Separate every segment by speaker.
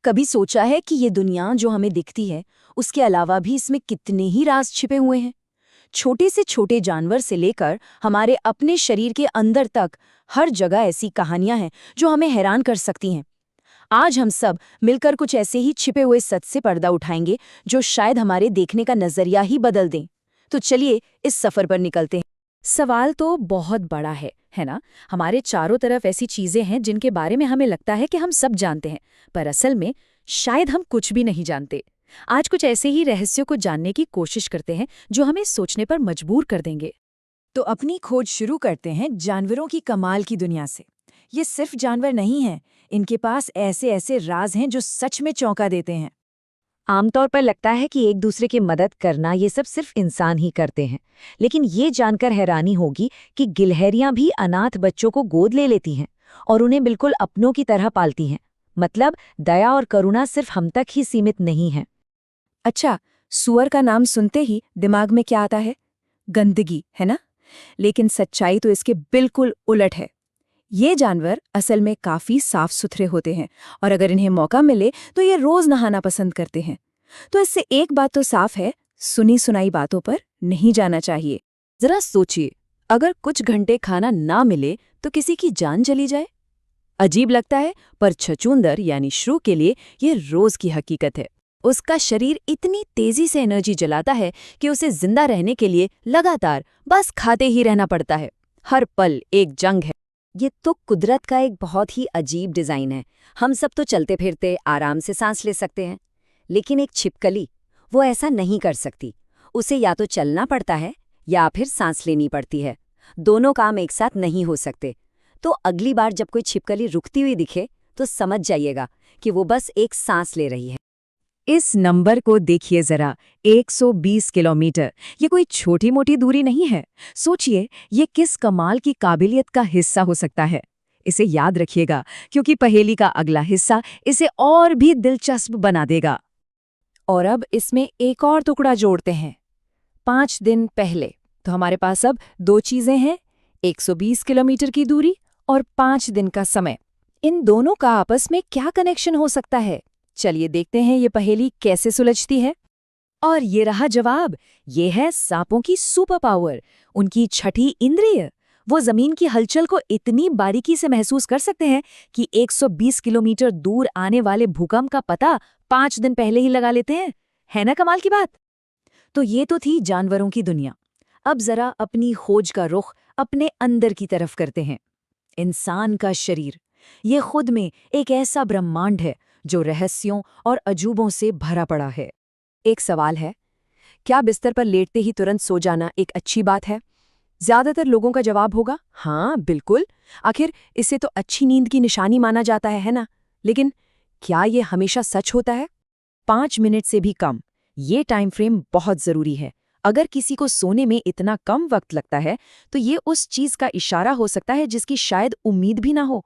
Speaker 1: कभी सोचा है कि ये दुनिया जो हमें दिखती है, उसके अलावा भी इसमें कितने ही राज छिपे हुए हैं? छोटे से छोटे जानवर से लेकर हमारे अपने शरीर के अंदर तक हर जगह ऐसी कहानियां हैं जो हमें हैरान कर सकती हैं। आज हम सब मिलकर कुछ ऐसे ही छिपे हुए सच से पर्दा उठाएंगे जो शायद हमारे देखने का नजरिया ही बदल दें। तो चलिए इस सफर पर निकलते हैं। सवाल तो बहुत बड़ा है ना? हमारे चारों तरफ ऐसी चीजें हैं जिनके बारे में हमें लगता है कि हम सब जानते हैं, पर असल में शायद हम कुछ भी नहीं जानते। आज कुछ ऐसे ही रहस्यों को जानने की कोशिश करते हैं जो हमें सोचने पर मजबूर कर देंगे।
Speaker 2: तो अपनी खोज शुरू करते हैं जानवरों की कमाल की दुनिया से। ये सिर्फ जानवर नहीं हैं, इनके पास ऐसे ऐसे राज हैं जो सच में चौंका देते हैं।
Speaker 3: आमतौर पर लगता है कि एक दूसरे की मदद करना ये सब सिर्फ इंसान ही करते हैं, लेकिन ये जानकर हैरानी होगी कि गिलहरियां भी अनाथ बच्चों को गोद ले लेती हैं और उन्हें बिल्कुल अपनों की तरह पालती हैं। मतलब दया और करुणा सिर्फ हम तक ही सीमित नहीं है।
Speaker 2: अच्छा, सूअर का नाम सुनते ही दिमाग में क्या आता है? गंदगी, है ना? लेकिन सच्चाई तो इसके बिल्कुल उलट है। ये जानवर असल में काफी साफ सुथरे होते हैं और अगर इन्हें मौका मिले तो ये रोज नहाना पसंद करते हैं। तो इससे एक बात तो साफ है, सुनी सुनाई बातों पर नहीं जाना चाहिए।
Speaker 1: जरा सोचिए, अगर कुछ घंटे खाना ना मिले तो किसी की जान चली जाए। अजीब लगता है, पर छछूंदर यानी श्रू के लिए ये रोज की हकीकत है। उसका शरीर इतनी तेजी से एनर्जी जलाता है कि उसे जिंदा रहने के लिए लगातार बस खाते ही रहना पड़ता है। हर पल एक जंग है।
Speaker 3: ये तो कुदरत का एक बहुत ही अजीब डिज़ाइन है। हम सब तो चलते फिरते आराम से सांस ले सकते हैं, लेकिन एक छिपकली वो ऐसा नहीं कर सकती। उसे या तो चलना पड़ता है या फिर सांस लेनी पड़ती है। दोनों काम एक साथ नहीं हो सकते। तो अगली बार जब कोई छिपकली रुकती हुई दिखे तो समझ जाइएगा कि वो बस एक सांस ले रही है।
Speaker 2: इस नंबर को देखिए जरा, 120 किलोमीटर। ये कोई छोटी मोटी दूरी नहीं है। सोचिए ये किस कमाल की काबिलियत का हिस्सा हो सकता है। इसे याद रखिएगा, क्योंकि पहेली का अगला हिस्सा इसे और भी दिलचस्प बना देगा। और अब इसमें एक और टुकड़ा जोड़ते हैं। 5 दिन पहले तो हमारे पास अब 2 चीजें हैं, 120 किलोमीटर की दूरी और 5 दिन का समय। इन दोनों का आपस में क्या कनेक्शन हो सकता है? चलिए देखते हैं ये पहेली कैसे सुलझती है। और ये रहा जवाब। ये है सांपों की सुपर पावर, उनकी छठी इंद्रिय। वो जमीन की हलचल को इतनी बारीकी से महसूस कर सकते हैं कि 120 किलोमीटर दूर आने वाले भूकंप का पता 5 दिन पहले ही लगा लेते हैं। है ना कमाल की बात? तो ये तो थी जानवरों की दुनिया। अब जरा अपनी खोज का रुख अपने अंदर की तरफ करते हैं। इंसान का शरीर, ये खुद में एक ऐसा ब्रह्मांड है जो रहस्यों और अजूबों से भरा पड़ा है। एक सवाल है, क्या बिस्तर पर लेटते ही तुरंत सो जाना एक अच्छी बात है? ज्यादातर लोगों का जवाब होगा हाँ बिल्कुल। आखिर इसे तो अच्छी नींद की निशानी माना जाता है ना? लेकिन क्या ये हमेशा सच होता है? 5 मिनट से भी कम, ये टाइम फ्रेम बहुत जरूरी है। अगर किसी को सोने में इतना कम वक्त लगता है तो ये उस चीज का इशारा हो सकता है जिसकी शायद उम्मीद भी ना हो।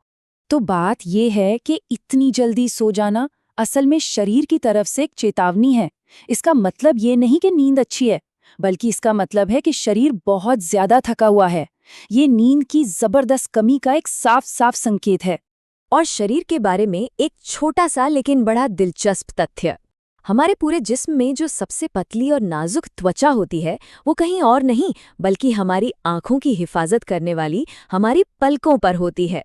Speaker 2: तो बात यह है कि इतनी जल्दी सो जाना असल में शरीर की तरफ से एक चेतावनी है। इसका मतलब ये नहीं कि नींद अच्छी है, बल्कि इसका मतलब है कि शरीर बहुत ज्यादा थका हुआ है। ये नींद की जबरदस्त कमी का एक साफ साफ संकेत है। और शरीर के बारे में एक छोटा सा लेकिन बड़ा दिलचस्प तथ्य, हमारे पूरे जिस्म में जो सबसे पतली और नाजुक त्वचा होती है वो कहीं और नहीं बल्कि हमारी आंखों की हिफाजत करने वाली हमारी पलकों पर होती है।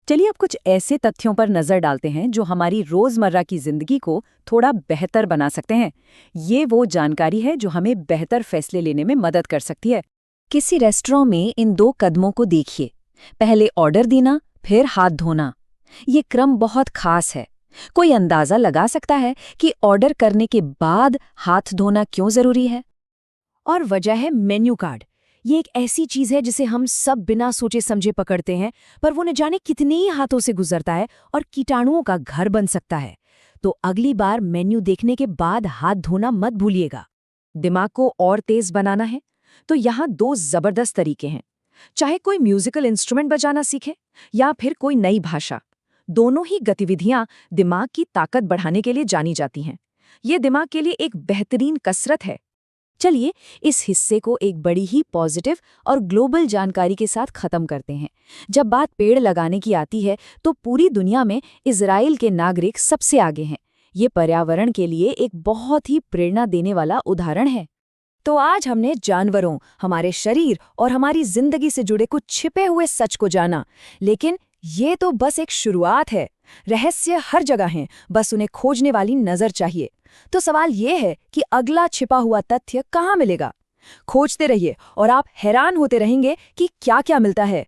Speaker 2: चलिए अब कुछ ऐसे तथ्यों पर नजर डालते हैं जो हमारी रोजमर्रा की जिंदगी को थोड़ा बेहतर बना सकते हैं। ये वो जानकारी है जो हमें बेहतर फैसले लेने में मदद कर सकती है। किसी रेस्टोरेंट में इन 2 कदमों को देखिए। पहले ऑर्डर देना, फिर हाथ धोना। ये क्रम बहुत खास है। कोई अंदाजा लगा सकता है कि ऑर्डर करने के बाद हाथ धोना क्यों जरूरी है? और वजह है मेन्यू कार्ड। ये एक ऐसी चीज है जिसे हम सब बिना सोचे समझे पकड़ते हैं, पर वो न जाने कितने ही हाथों से गुजरता है और कीटाणुओं का घर बन सकता है। तो अगली बार मेन्यू देखने के बाद हाथ धोना मत भूलिएगा। दिमाग को और तेज बनाना है तो यहाँ 2 जबरदस्त तरीके हैं। चाहे कोई म्यूजिकल इंस्ट्रूमेंट बजाना सीखे या फिर कोई नई भाषा, दोनों ही गतिविधियां दिमाग की ताकत बढ़ाने के लिए जानी जाती हैं। ये दिमाग के लिए एक बेहतरीन कसरत है। चलिए इस हिस्से को एक बड़ी ही पॉजिटिव और ग्लोबल जानकारी के साथ खत्म करते हैं। जब बात पेड़ लगाने की आती है तो पूरी दुनिया में इजराइल के नागरिक सबसे आगे हैं।
Speaker 1: ये पर्यावरण के लिए एक बहुत ही प्रेरणा देने वाला उदाहरण है। तो आज हमने जानवरों, हमारे शरीर और हमारी जिंदगी से जुड़े कुछ छिपे हुए सच को जाना, लेकिन ये तो बस एक शुरुआत है। रहस्य हर जगह हैं, बस उन्हें खोजने वाली नजर चाहिए। तो सवाल ये है कि अगला छिपा हुआ तथ्य कहाँ मिलेगा? खोजते रहिए और आप हैरान होते रहेंगे कि क्या क्या मिलता है।